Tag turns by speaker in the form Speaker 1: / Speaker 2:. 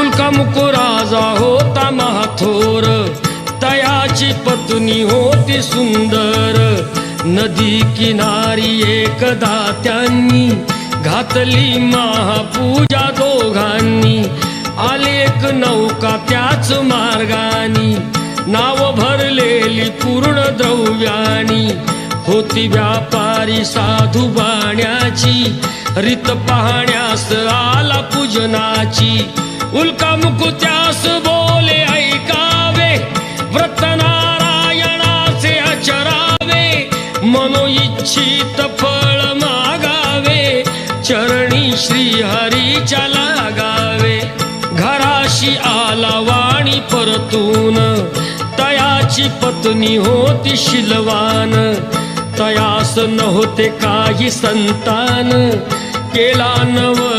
Speaker 1: उल्कामुकू राजा होता महाथोर, तयाची पत्नी होती सुंदर. नदी किनारी एकदा त्यांनी घातली महापूजा दोघांनी. आली एक नौका त्याच मार्गानी, नाव भरलेली पूर्ण द्रव्यानी. होती व्यापारी साधू बाण्याची, रीत पाहण्यास आला पूजनाची. उल्कामुकू त्यास बोले ऐकावे, व्रत नारायणाचे आचरावे. मनोइच्छित फळ मागावे, चरणी श्रीहरीच्या लागावे. घराशी आला वाणी परतून, तयाची पत्नी होती शीलवान. तयास नव्हते काही संतान, केला नव